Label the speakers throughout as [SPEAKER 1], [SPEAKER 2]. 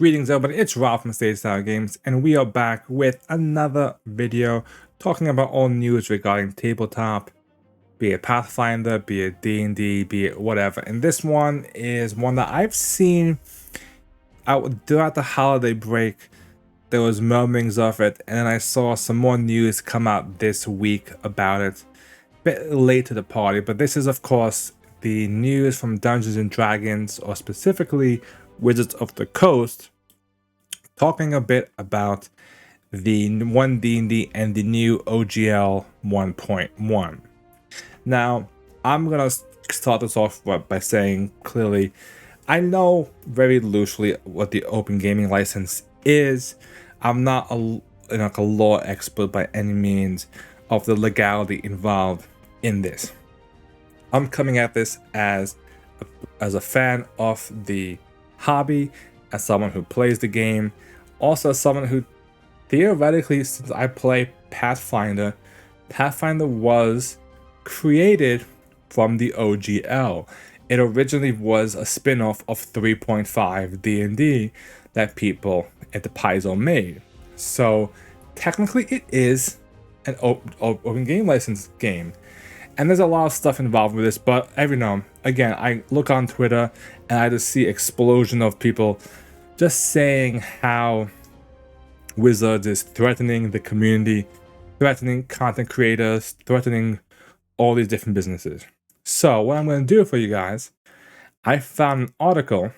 [SPEAKER 1] Greetings everybody, it's Rob from Stage Style Games, and we are back with another video talking about all news regarding tabletop, be it Pathfinder, be it D&D, be it whatever. And this one is one that I've seen out throughout the holiday break. There was murmurings of it, and then I saw some more news come out this week about it. A bit late to the party, but this is of course the news from Dungeons and Dragons, or specifically Wizards of the Coast, talking a bit about the 1 D&D and the new OGL 1.1. Now, I'm gonna start this off by saying clearly, I know very loosely what the Open Gaming License is. I'm not a law expert by any means of the legality involved in this. I'm coming at this as a fan of the hobby, as someone who plays the game, also as someone who theoretically, since I play Pathfinder was created from the OGL. It originally was a spin-off of 3.5 D&D that people at the Paizo made. So technically it is an open game license game. And there's a lot of stuff involved with this, but every now, again, I look on Twitter and I just see explosion of people just saying how Wizards is threatening the community, threatening content creators, threatening all these different businesses. So what I'm going to do for you guys, I found an article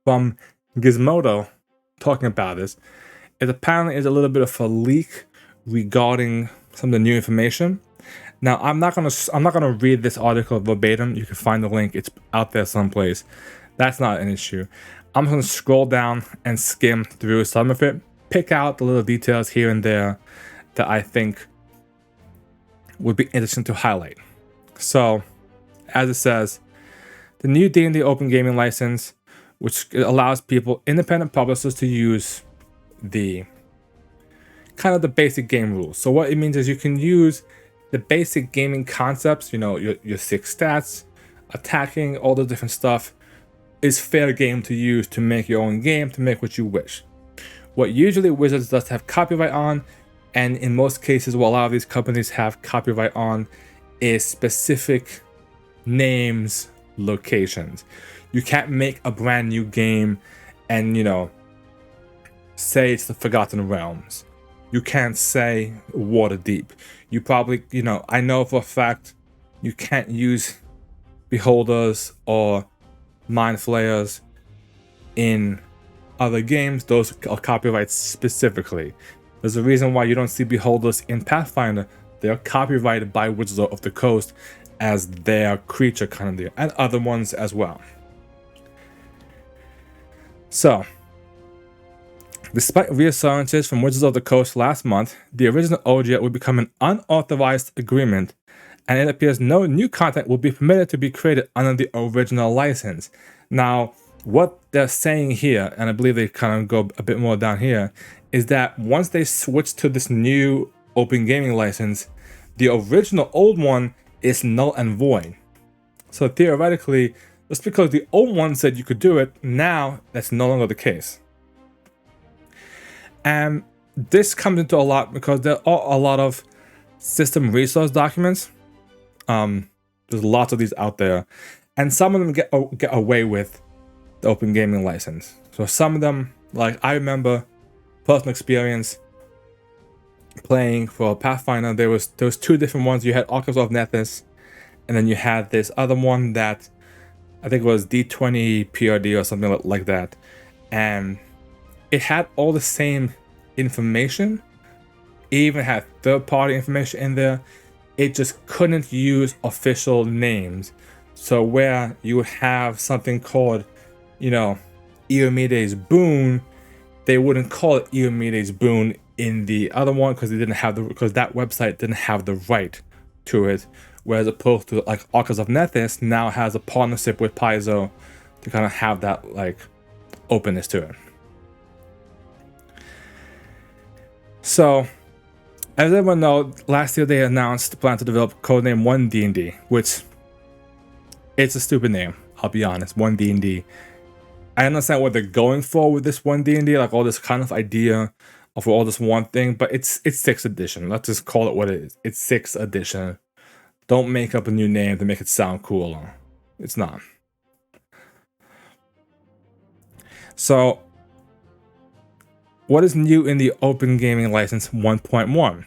[SPEAKER 1] from Gizmodo talking about this. It apparently is a little bit of a leak regarding some of the new information. Now, I'm not gonna read this article verbatim. You can find the link; it's out there someplace. That's not an issue. I'm gonna scroll down and skim through some of it, pick out the little details here and there that I think would be interesting to highlight. So, as it says, the new D&D Open Gaming License, which allows people, independent publishers, to use the kind of the basic game rules. So what it means is you can use the basic gaming concepts, you know, your 6 stats, attacking, all the different stuff is fair game to use to make your own game, to make what you wish. What usually Wizards does have copyright on, and in most cases what a lot of these companies have copyright on, is specific names, locations. You can't make a brand new game and, you know, say it's the Forgotten Realms. You can't say Waterdeep. You probably, you know, I know for a fact you can't use Beholders or Mind Flayers in other games. Those are copyrighted specifically. There's a reason why you don't see Beholders in Pathfinder. They are copyrighted by Wizards of the Coast as their creature kind of deal, and other ones as well. So, despite reassurances from Wizards of the Coast last month, the original OGL will become an unauthorized agreement, and it appears no new content will be permitted to be created under the original license. Now, what they're saying here, and I believe they kind of go a bit more down here, is that once they switch to this new Open Gaming License, the original old one is null and void. So theoretically, just because the old one said you could do it, now that's no longer the case. And this comes into a lot because there are a lot of system resource documents. There's lots of these out there, and some of them get away with the Open Gaming License. So some of them, like I remember personal experience playing for Pathfinder, there was 2 different ones. You had Archives of Nethys, and then you had this other one that I think was D20 PRD or something like that, and it had all the same information. It even had third-party information in there. It just couldn't use official names. So where you would have something called, you know, Iomedes Boon, they wouldn't call it Iomedes Boon in the other one because that website didn't have the right to it. Whereas opposed to like Archives of Nethys now has a partnership with Paizo to kind of have that like openness to it. So, as everyone knows, last year they announced the plan to develop codename 1 D&D, which it's a stupid name, I'll be honest, 1 D&D. I understand what they're going for with this one D&D, like all this kind of idea of all this one thing, but it's 6th edition. Let's just call it what it is. It's 6th edition. Don't make up a new name to make it sound cooler. It's not. So, what is new in the Open Gaming License 1.1?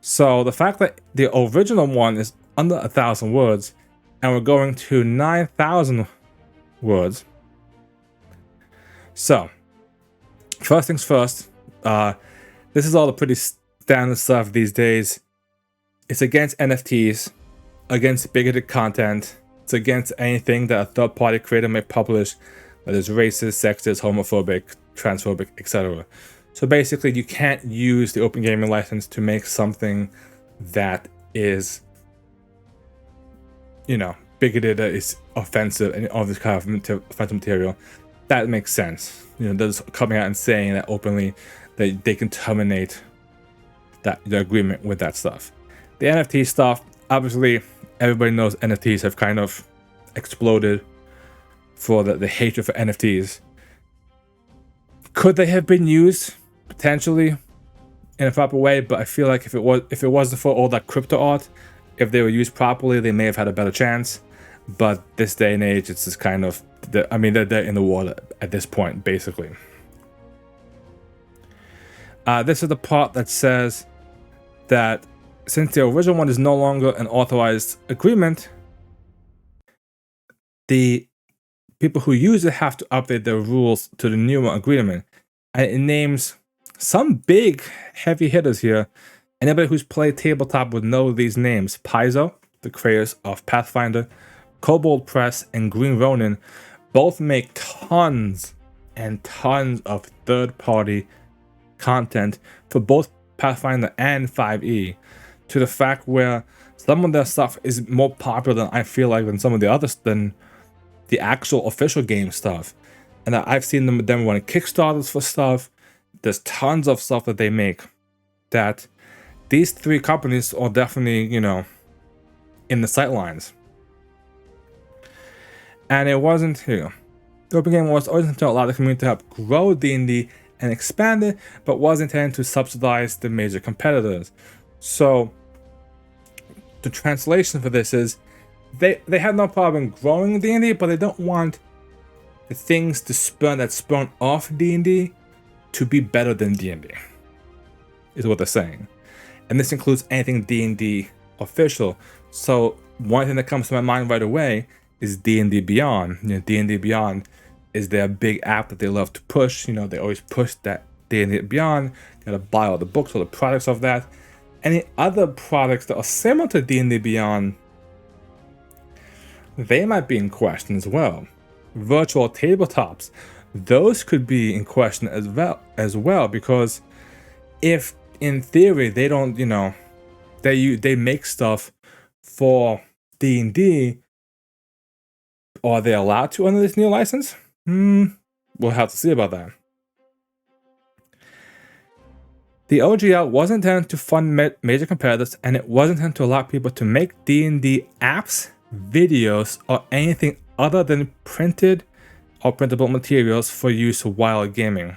[SPEAKER 1] So, the fact that the original one is under 1,000 words, and we're going to 9,000 words. So, first things first, this is all the pretty standard stuff these days. It's against NFTs, against bigoted content, it's against anything that a third-party creator may publish that is racist, sexist, homophobic, transphobic, etc. So basically, you can't use the Open Gaming License to make something that is, you know, bigoted, that is offensive, and all this kind of offensive material. That makes sense. You know, they're just coming out and saying that openly that they can terminate the agreement with that stuff. The NFT stuff, obviously, everybody knows NFTs have kind of exploded for the hatred for NFTs. Could they have been used potentially in a proper way? But I feel like if it wasn't for all that crypto art, if they were used properly, they may have had a better chance. But this day and age, it's just kind of, they're in the water at this point, basically. This is the part that says that since the original one is no longer an authorized agreement, the people who use it have to update their rules to the newer agreement. And it names some big heavy hitters here. Anybody who's played tabletop would know these names. Paizo, the creators of Pathfinder, Kobold Press, and Green Ronin both make tons and tons of third-party content for both Pathfinder and 5e, to the fact where some of their stuff is more popular than I feel like than some of the others, than the actual official game stuff. And I've seen them running Kickstarters for stuff. There's tons of stuff that they make that these three companies are definitely, you know, in the sightlines. And it wasn't, you know, the Open Game was always intended to allow the community to help grow D&D and expand it, but was intended to subsidize the major competitors. So the translation for this is they have no problem growing D&D, but they don't want the things to spurn off D&D to be better than D&D, is what they're saying. And this includes anything D&D official. So one thing that comes to my mind right away is D&D Beyond. You know, D&D Beyond is their big app that they love to push. You know, they always push that D&D Beyond. You gotta buy all the books, all the products of that. Any other products that are similar to D&D Beyond, they might be in question as well. Virtual tabletops, those could be in question as well, because if in theory they don't, you know, they make stuff for D&D, are they allowed to under this new license? We'll have to see about that. The OGL wasn't intended to fund major competitors, and it wasn't intended to allow people to make D&D apps, videos, or anything other than printed or printable materials for use while gaming.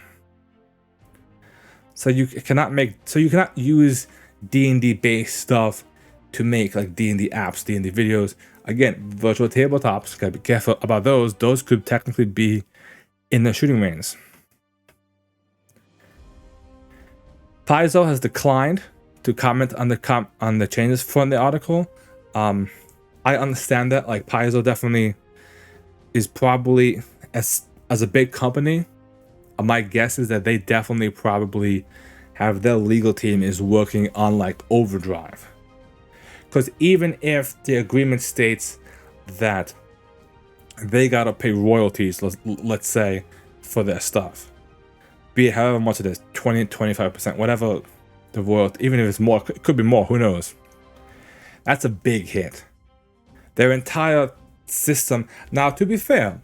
[SPEAKER 1] So you cannot use D&D based stuff to make like D&D apps, D&D videos. Again, virtual tabletops, gotta be careful about those. Those could technically be in the shooting range. Paizo has declined to comment on the changes from the article. I understand that, like, Paizo definitely is probably, as a big company, my guess is that they definitely probably have their legal team is working on like overdrive. Because even if the agreement states that they gotta pay royalties, let's say, for their stuff, be it however much it is, 20-25%, whatever the royalty, even if it's more, it could be more, who knows. That's a big hit. Their entire system. Now, to be fair,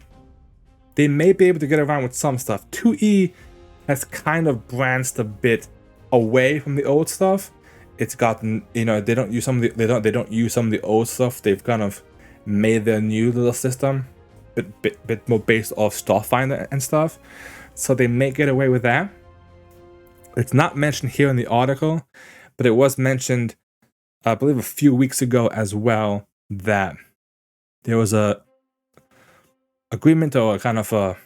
[SPEAKER 1] they may be able to get around with some stuff. 2E has kind of branched a bit away from the old stuff. It's gotten, you know, they don't use some of the old stuff. They've kind of made their new little system bit more based off Starfinder and stuff. So they may get away with that. It's not mentioned here in the article, but it was mentioned, I believe, a few weeks ago as well, that there was a agreement or a kind of a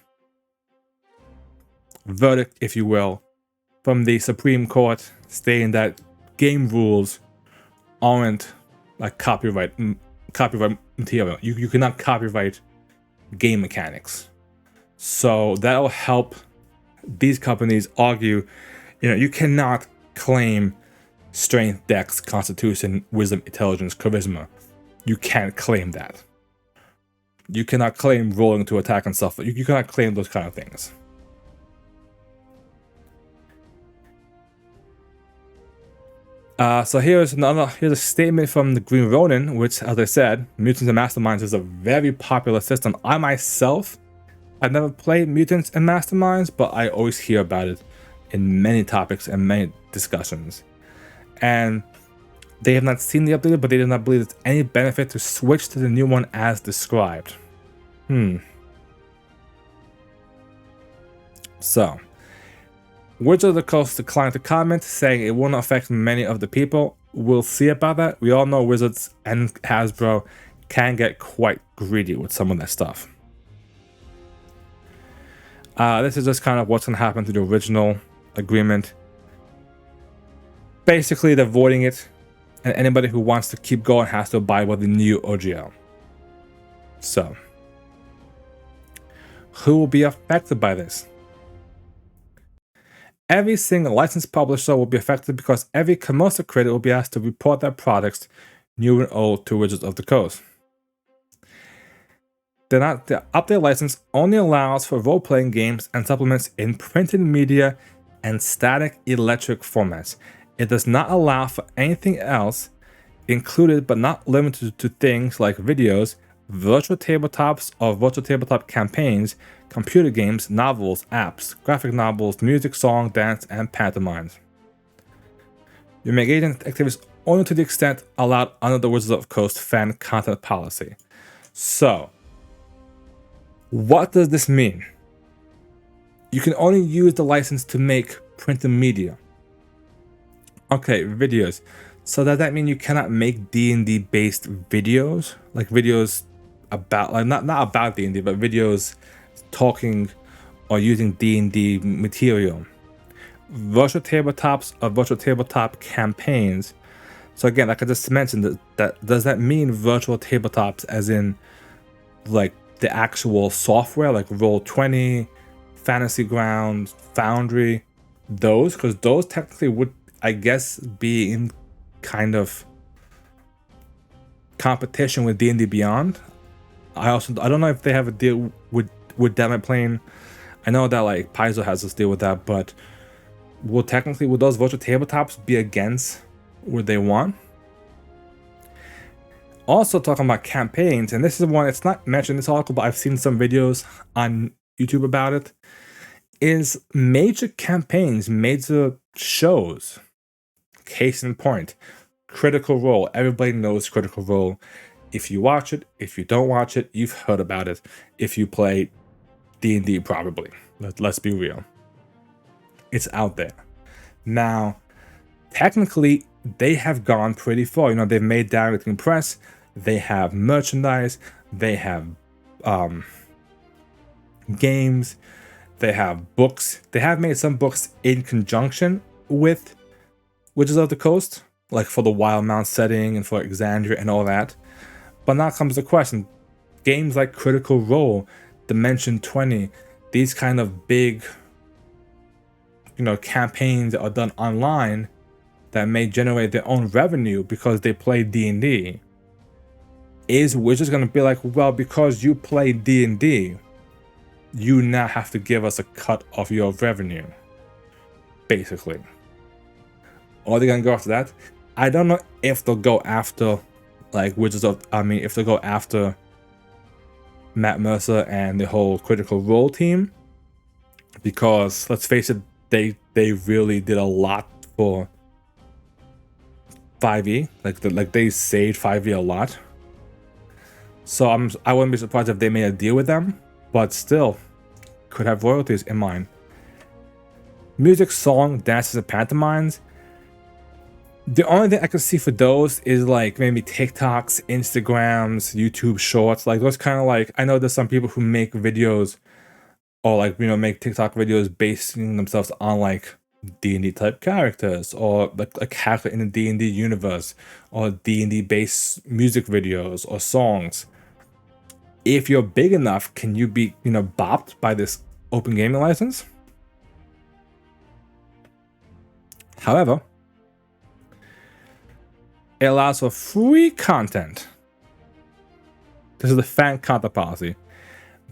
[SPEAKER 1] verdict, if you will, from the Supreme Court stating that game rules aren't like copyright material. You cannot copyright game mechanics. So that'll help these companies argue, you cannot claim strength, dex, constitution, wisdom, intelligence, charisma. You can't claim that. You cannot claim rolling to attack and stuff. You cannot claim those kind of things. So here's a statement from the Green Ronin, which, as I said, Mutants and Masterminds is a very popular system. I myself, I've never played Mutants and Masterminds, but I always hear about it in many topics and many discussions. And they have not seen the update, but they do not believe there's any benefit to switch to the new one as described. So, Wizards of the Coast declined to comment, saying it won't affect many of the people. We'll see about that. We all know Wizards and Hasbro can get quite greedy with some of that stuff. This is just kind of what's going to happen to the original agreement. Basically, they're voiding it, and anybody who wants to keep going has to abide by the new OGL. So, who will be affected by this? Every single licensed publisher will be affected because every commercial creator will be asked to report their products, new and old, to Wizards of the Coast. The update license only allows for role-playing games and supplements in printed media and static electric formats. It does not allow for anything else, included but not limited to things like videos, virtual tabletops or virtual tabletop campaigns, computer games, novels, apps, graphic novels, music, song, dance, and pantomimes. You may engage in activities only to the extent allowed under the Wizards of the Coast fan content policy. So, what does this mean? You can only use the license to make printed media. Okay, videos. So does that mean you cannot make D&D based videos? Like videos about, like not about D&D, but videos talking or using D&D material. Virtual tabletops or virtual tabletop campaigns. So again, like I just mentioned, that does that mean virtual tabletops as in like the actual software, like Roll20, Fantasy Grounds, Foundry, those? Because those technically would, I guess, be in kind of competition with D&D Beyond. I don't know if they have a deal with Dammit Plane. I know that like Paizo has this deal with that, but would those virtual tabletops be against what they want? Also talking about campaigns, and this is one, it's not mentioned in this article, but I've seen some videos on YouTube about it, is major campaigns, major shows. Case in point, Critical Role. Everybody knows Critical Role. If you watch it, if you don't watch it, you've heard about it. If you play D&D, probably. Let's be real. It's out there. Now, technically, they have gone pretty far. They've made directing press. They have merchandise. They have games. They have books. They have made some books in conjunction with Wizards of the Coast, like for the Wildmount setting and for Exandria and all that. But now comes the question. Games like Critical Role, Dimension 20, these kind of big, campaigns that are done online that may generate their own revenue because they play D&D. Is Wizards going to be like, well, because you play D&D, you now have to give us a cut of your revenue, basically? Or are they going to go after that? I don't know if they'll go after, like, if they'll go after Matt Mercer and the whole Critical Role team, because let's face it, they really did a lot for 5e. Like they saved 5e a lot. So I wouldn't be surprised if they made a deal with them, but still could have royalties in mind. Music, song, dances, and pantomimes. The only thing I can see for those is like maybe TikToks, Instagrams, YouTube shorts. Like those kind of like, I know there's some people who make videos or like, you know, make TikTok videos basing themselves on like D&D type characters or like a character in the D&D universe or D&D based music videos or songs. If you're big enough, can you be, you know, bopped by this open gaming license? However, it allows for free content. This is the fan content policy.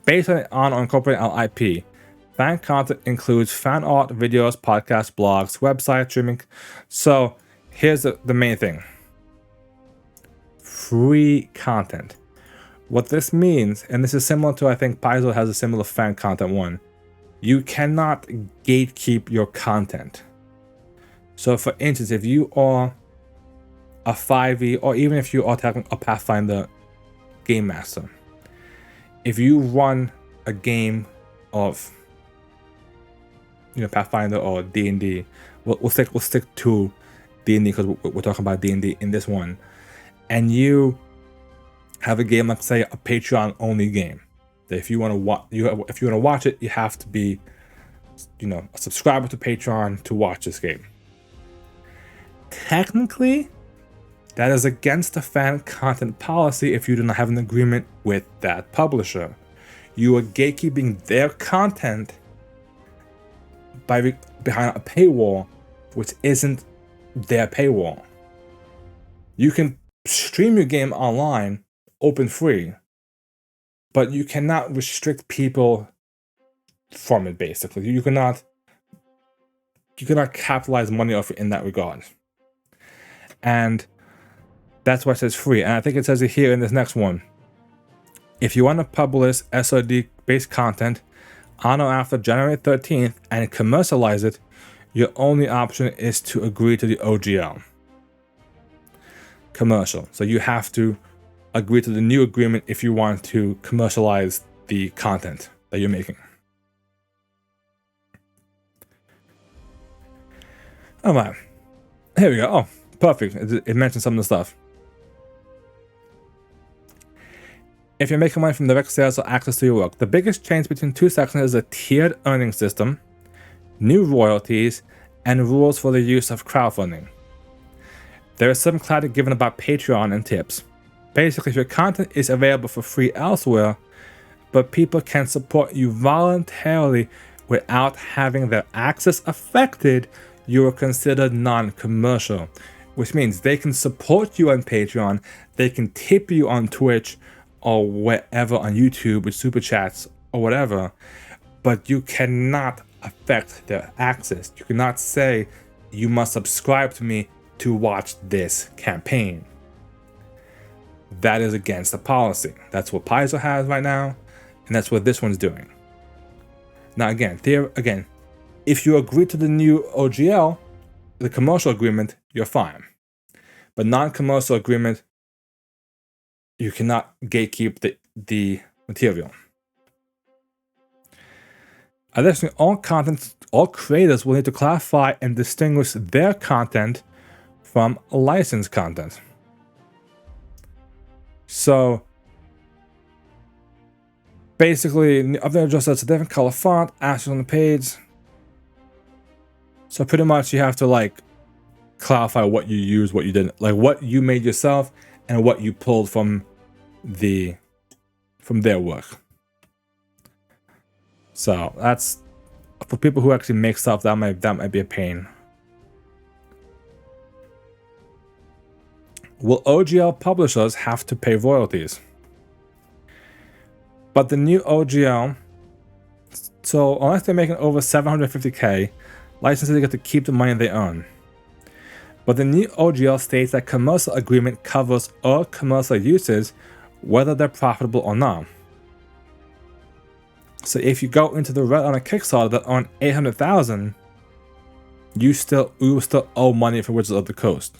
[SPEAKER 1] Based on or incorporating our IP, fan content includes fan art, videos, podcasts, blogs, website streaming. So here's the main thing. Free content. What this means, and this is similar to, I think Paizo has a similar fan content one, you cannot gatekeep your content. So for instance, if you are a 5e, or even if you are a Pathfinder game master, if you run a game of, you know, Pathfinder or D&D, we'll stick to D&D because we're talking about D&D in this one, and you have a game, let's say a Patreon only game, that if you want to watch it, you have to be, you know, a subscriber to Patreon to watch this game. Technically, that is against the fan content policy if you do not have an agreement with that publisher. You are gatekeeping their content by behind a paywall, which isn't their paywall. You can stream your game online, open free, but you cannot restrict people from it, basically. You cannot capitalize money off it in that regard. And that's why it says free. And I think it says it here in this next one. If you want to publish SOD-based content on or after January 13th and commercialize it, your only option is to agree to the OGL. Commercial. So you have to agree to the new agreement if you want to commercialize the content that you're making. Oh man. Here we go. Oh, perfect. It mentions some of the stuff. If you're making money from direct sales or access to your work, the biggest change between two sections is a tiered earning system, new royalties, and rules for the use of crowdfunding. There is some clarity given about Patreon and tips. Basically, if your content is available for free elsewhere, but people can support you voluntarily without having their access affected, you are considered non-commercial, which means they can support you on Patreon, they can tip you on Twitch or wherever on YouTube with super chats or whatever, but you cannot affect their access. You cannot say you must subscribe to me to watch this campaign. That is against the policy. That's what Paizo has right now, and that's what this one's doing. Now again, if you agree to the new OGL, the commercial agreement, you're fine. But non-commercial agreement, you cannot gatekeep the material. Additionally, all creators will need to clarify and distinguish their content from licensed content. So basically, up there just says a different color font, ashes on the page. So pretty much you have to like clarify what you use, what you didn't, like what you made yourself and what you pulled from their work. So that's for people who actually make stuff, that might be a pain. Will OGL publishers have to pay royalties? But the new OGL, so unless they're making over 750K, licenses get to keep the money they earn. But the new OGL states that commercial agreement covers all commercial uses, whether they're profitable or not. So if you go into the red on a Kickstarter that earn 800,000, you will still owe money for Wizards of the Coast.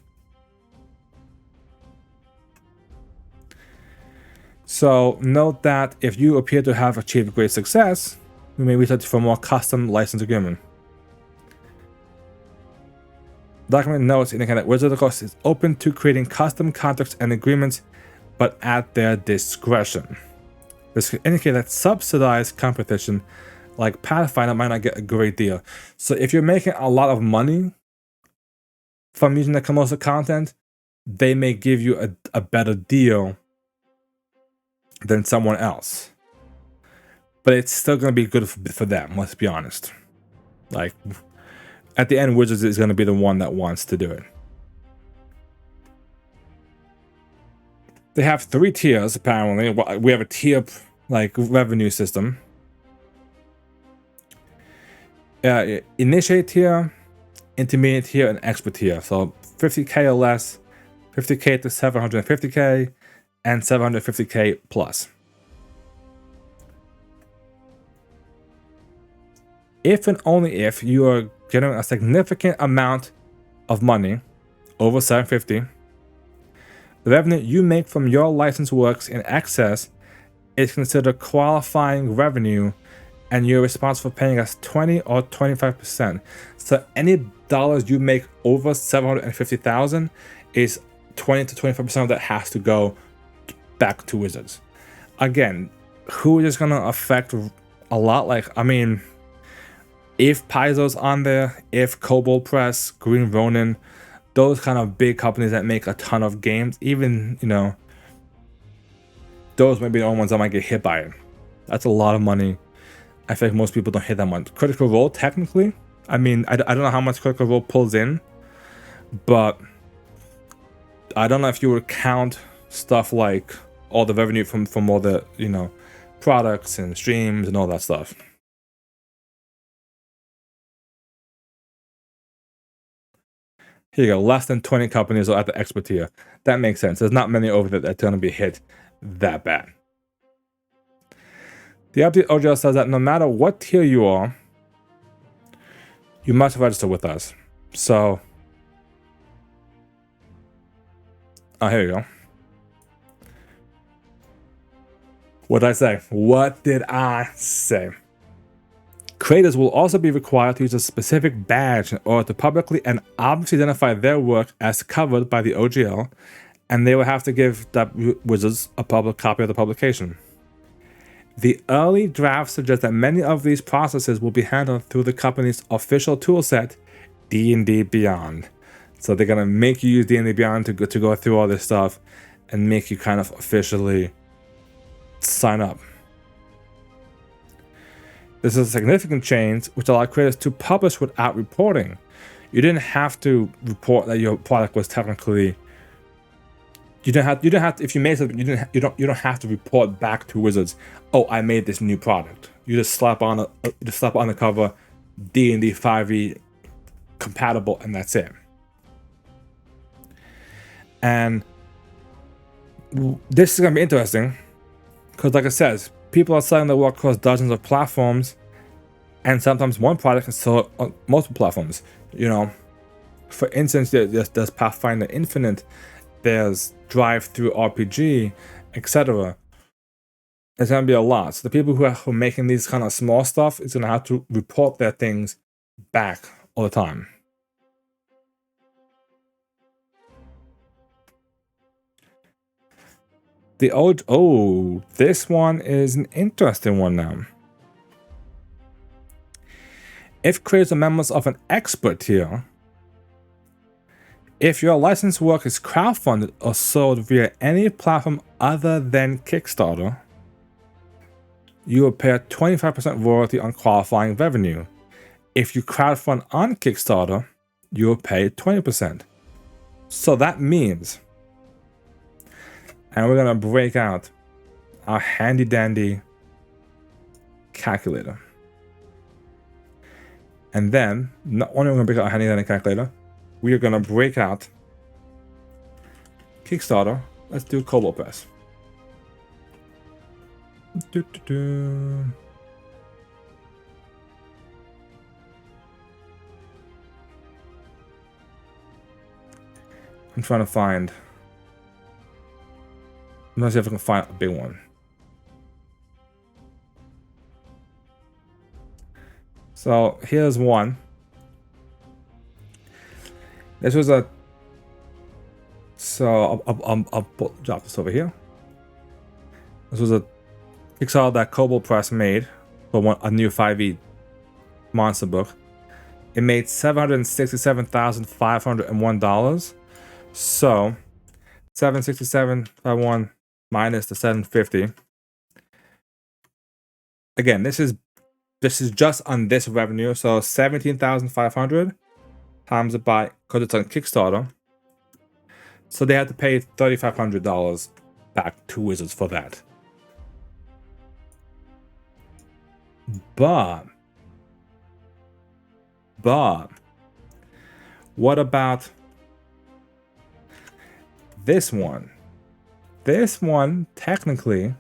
[SPEAKER 1] So note that if you appear to have achieved great success, you may reach out for more custom license agreement. Document notes indicate that Wizards of the Coast is open to creating custom contracts and agreements, but at their discretion. This could indicate that subsidized competition like Pathfinder might not get a great deal. So if you're making a lot of money from using the commercial content, they may give you a better deal than someone else. But it's still going to be good for them, let's be honest. Like, at the end, Wizards is going to be the one that wants to do it. They have 3 tiers, apparently. We have a tier, like, revenue system. Initiate tier, intermediate tier, and expert tier. So 50k or less, 50k to 750k, and 750k plus. If and only if you are getting a significant amount of money, over 750, the revenue you make from your license works in excess is considered qualifying revenue, and you're responsible for paying us 20 or 25%. So any dollars you make over 750,000 is 20 to 25% of that has to go back to Wizards. Again, who is going to affect a lot? Like, I mean, if Paizo's on there, if Kobold Press, Green Ronin, those kind of big companies that make a ton of games, even, you know, those might be the only ones that might get hit by it. That's a lot of money. I think most people don't hit that much. Critical Role, technically, I mean, I don't know how much Critical Role pulls in, but I don't know if you would count stuff like all the revenue from all the, you know, products and streams and all that stuff. Here you go, less than 20 companies are at the expert tier. That makes sense. There's not many over there that's going to be hit that bad. The update OGL says that no matter what tier you are, you must register with us. So, oh, here you go. What did I say? What did I say? Creators will also be required to use a specific badge in order to publicly and obviously identify their work as covered by the OGL, and they will have to give Wizards a public copy of the publication. The early draft suggests that many of these processes will be handled through the company's official toolset, D&D Beyond. So they're gonna make you use D&D Beyond to go through all this stuff and make you kind of officially sign up. This is a significant change which allowed creators to publish without reporting. You didn't have to report that your product was technically. You don't have to, if you made something, you don't have to report back to Wizards. Oh, I made this new product. You just slap on the cover, D&D 5e compatible, and that's it. And this is gonna be interesting because, like I said, people are selling their work across dozens of platforms, and sometimes one product can sell on multiple platforms. You know, for instance, there's Pathfinder Infinite, there's Drive-Thru RPG, etc. There's gonna be a lot. So the people who are making these kind of small stuff is gonna have to report their things back all the time. This one is an interesting one now. If creators are members of an expert tier, if your licensed work is crowdfunded or sold via any platform other than Kickstarter, you will pay a 25% royalty on qualifying revenue. If you crowdfund on Kickstarter, you will pay 20%. So that means, and we're gonna break out our handy dandy calculator. And then, not only are we gonna break out our handy dandy calculator, we are gonna break out Kickstarter. Let's do Kobold Press. I'm trying to find Let's see if I can find a big one. So here's one. This was a. So I'll drop this over here. This was a Kickstarter that Kobold Press made for a new 5e monster book. It made $767,501. So 767.51 minus the 750. Again, this is just on this revenue. So 17,500 times it by, because it's on Kickstarter. So they had to pay $3,500 back to Wizards for that. But what about this one? This one technically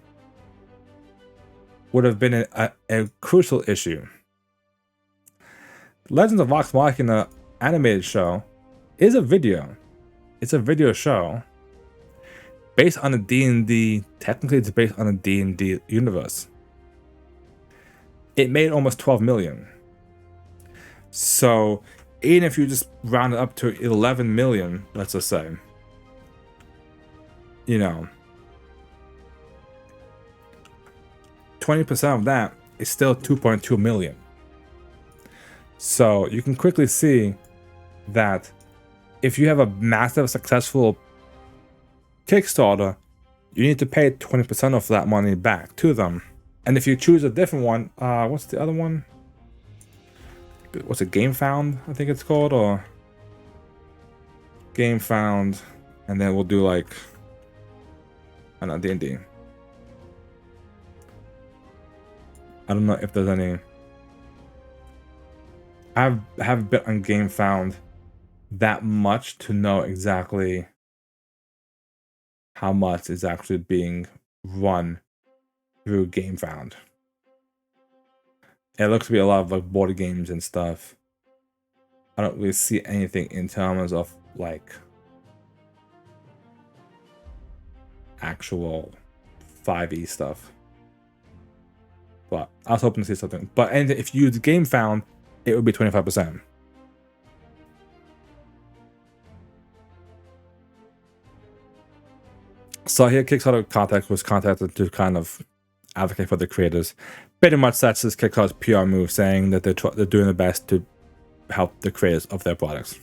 [SPEAKER 1] would have been a crucial issue. Legends of Vox Machina animated show is a video. It's a video show based on a D&D. Technically, it's based on a D&D universe. It made almost 12 million. So even if you just round it up to 11 million, let's just say, you know, 20% of that is still 2.2 million. So you can quickly see that if you have a massive successful Kickstarter, you need to pay 20% of that money back to them. And if you choose a different one, what's the other one? What's it, Game Found, I think it's called, or Game Found, and then we'll do like, I don't know, D&D. I don't know if there's any. I haven't been on Game Found that much to know exactly how much is actually being run through Game Found. It looks to be a lot of like board games and stuff. I don't really see anything in terms of like actual 5e stuff. But I was hoping to see something. But if you use Game Found, it would be 25%. So here, Kickstarter Contact was contacted to kind of advocate for the creators. Pretty much that's this Kickstarter's PR move, saying that they're doing their best to help the creators of their products.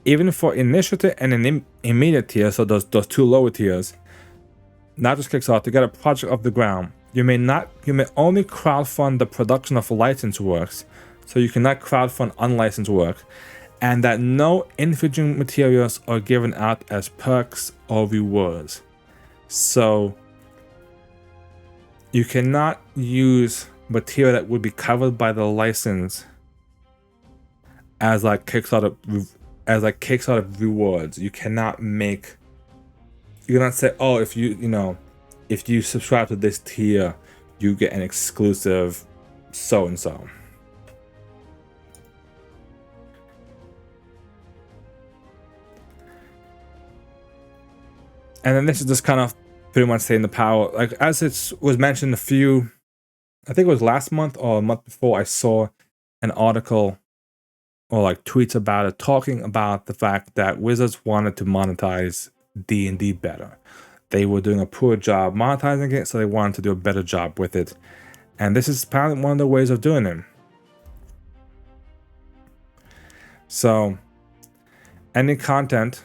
[SPEAKER 1] Even for initiative and an immediate tier, so those two lower tiers, not just Kickstarter, to get a project off the ground, you may only crowdfund the production of licensed works, so you cannot crowdfund unlicensed work, and that no infringing materials are given out as perks or rewards. So you cannot use material that would be covered by the license as like Kickstarter rewards. You cannot say, oh, if you subscribe to this tier, you get an exclusive so and so. And then this is just kind of pretty much saying the power, like as it was mentioned I think it was last month or a month before, I saw an article or like tweets about it, talking about the fact that Wizards wanted to monetize D&D better. They were doing a poor job monetizing it, so they wanted to do a better job with it. And this is apparently one of the ways of doing it. So any content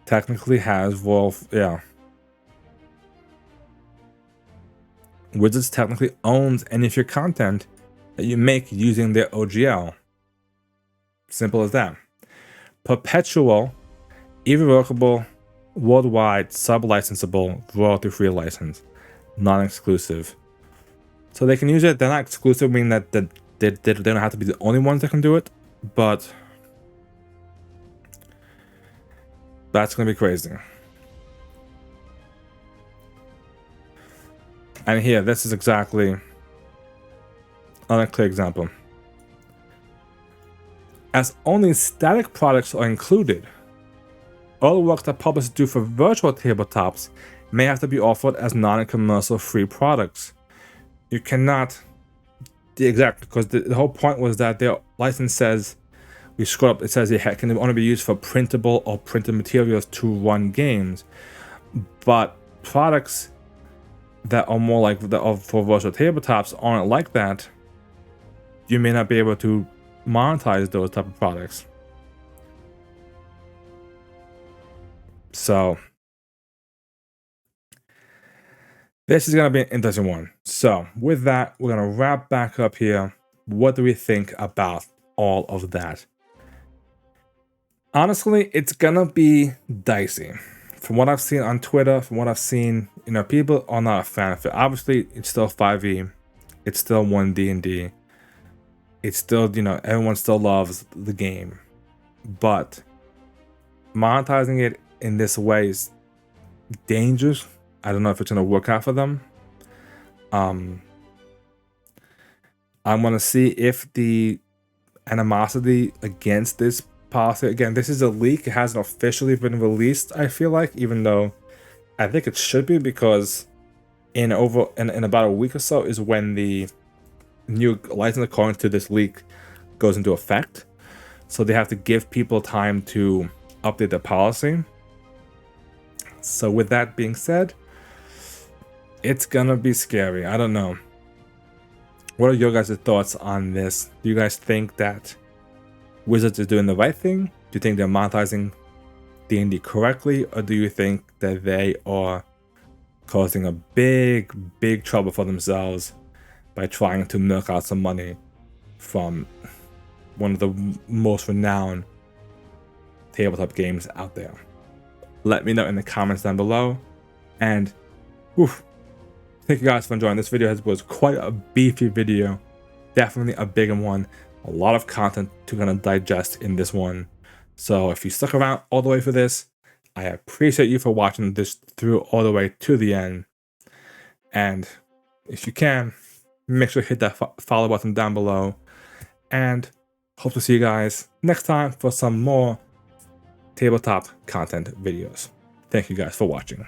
[SPEAKER 1] technically has Wizards technically owns any of your content that you make using their OGL. Simple as that. Perpetual, irrevocable, worldwide, sub-licensable, royalty-free license, non-exclusive. So they can use it. They're not exclusive, meaning that they don't have to be the only ones that can do it, but that's gonna be crazy. And here, this is exactly another clear example. as only static products are included. All work that publishers do for virtual tabletops may have to be offered as non-commercial free products. You cannot, exactly, because the whole point was that their license says, we scroll up, it says it can only be used for printable or printed materials to run games. But products that are more like for virtual tabletops aren't like that. You may not be able to monetize those type of products. So this is going to be an interesting one. So with that, we're going to wrap back up here. What do we think about all of that? Honestly, it's going to be dicey. From what I've seen on Twitter, from what I've seen, people are not a fan of it. Obviously, it's still 5e. It's still 1D&D. It's still, everyone still loves the game. But monetizing it in this way is dangerous. I don't know if it's going to work out for them. I'm going to see if the animosity against this policy, again, this is a leak. It hasn't officially been released, I feel like, even though I think it should be, because in about a week or so is when the new license, according to this leak, goes into effect. So they have to give people time to update their policy. So with that being said, it's gonna be scary. I don't know. What are your guys' thoughts on this? Do you guys think that Wizards is doing the right thing? Do you think they're monetizing D&D correctly? Or do you think that they are causing a big trouble for themselves by trying to milk out some money from one of the most renowned tabletop games out there? Let me know in the comments down below. And thank you guys for enjoying this video. It was quite a beefy video, definitely a bigger one. A lot of content to kind of digest in this one. So if you stuck around all the way for this, I appreciate you for watching this through all the way to the end. And if you can, make sure to hit that follow button down below. And hope to see you guys next time for some more tabletop content videos. Thank you guys for watching.